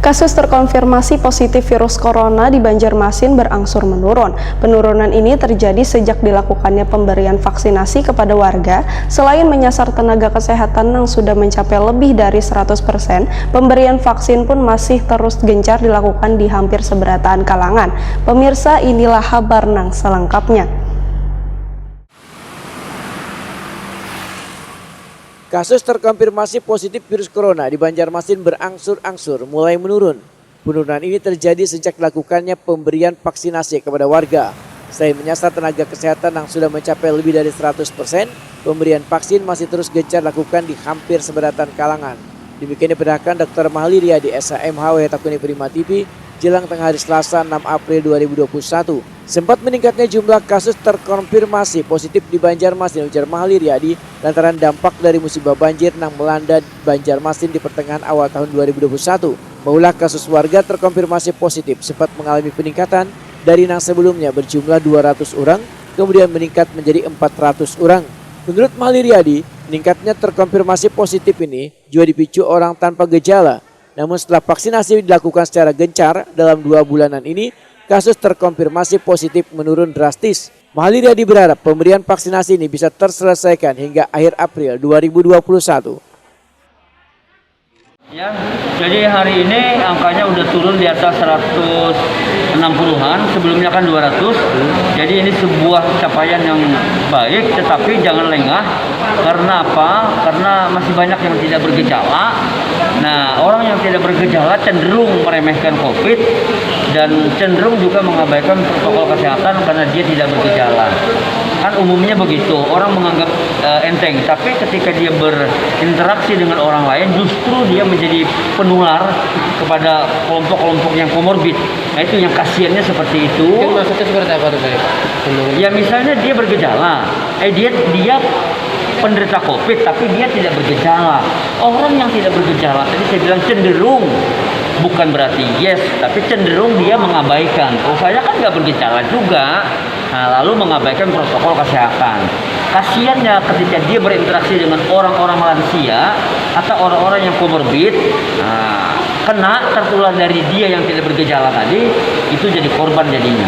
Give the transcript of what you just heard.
Kasus terkonfirmasi positif virus corona di Banjarmasin berangsur menurun. Penurunan ini terjadi sejak dilakukannya pemberian vaksinasi kepada warga. Selain menyasar tenaga kesehatan yang sudah mencapai lebih dari 100%, pemberian vaksin pun masih terus gencar dilakukan di hampir seberataan kalangan. Pemirsa, inilah Habarnang selengkapnya. Kasus terkonfirmasi positif virus corona di Banjarmasin berangsur-angsur mulai menurun. Penurunan ini terjadi sejak dilakukannya pemberian vaksinasi kepada warga. Selain menyasar tenaga kesehatan yang sudah mencapai lebih dari 100%, pemberian vaksin masih terus gencar dilakukan di hampir seberatan kalangan. Demikian dibenarkan Dr. Mahli Riyadi, SHMH Takuni Prima TV, jelang tengah hari Selasa 6 April 2021. Sempat meningkatnya jumlah kasus terkonfirmasi positif di Banjarmasin, ujar Mahli Riyadi, lantaran dampak dari musibah banjir yang melanda Banjarmasin di pertengahan awal tahun 2021. Maulah kasus warga terkonfirmasi positif sempat mengalami peningkatan dari yang sebelumnya berjumlah 200 orang, kemudian meningkat menjadi 400 orang. Menurut Mahli Riyadi, meningkatnya terkonfirmasi positif ini juga dipicu orang tanpa gejala. Namun setelah vaksinasi dilakukan secara gencar dalam 2 bulanan ini, kasus terkonfirmasi positif menurun drastis. Mahli Riyadi berharap pemberian vaksinasi ini bisa terselesaikan hingga akhir April 2021. Ya, jadi hari ini angkanya udah turun di atas 160-an, sebelumnya kan 200. Jadi ini sebuah capaian yang baik, tetapi jangan lengah. Karena apa? Karena masih banyak yang tidak bergejala. Nah, orang yang tidak bergejala cenderung meremehkan COVID dan cenderung juga mengabaikan protokol kesehatan karena dia tidak bergejala. Kan umumnya begitu, orang menganggap enteng, tapi ketika dia berinteraksi dengan orang lain justru dia menjadi penular kepada kelompok-kelompok yang komorbid. Nah, itu yang kasihannya seperti itu. Maksudnya seperti apa tuh, Pak? Ya misalnya dia bergejala, dia penderita COVID tapi dia tidak bergejala. Orang yang tidak bergejala tadi saya bilang cenderung, bukan berarti yes, tapi cenderung dia mengabaikan. Oh, saya kan nggak bergejala juga. Nah, lalu mengabaikan protokol kesehatan. Kasiannya ketika dia berinteraksi dengan orang-orang lansia atau orang-orang yang komorbid, kena tertular dari dia yang tidak bergejala tadi, itu jadi korban jadinya.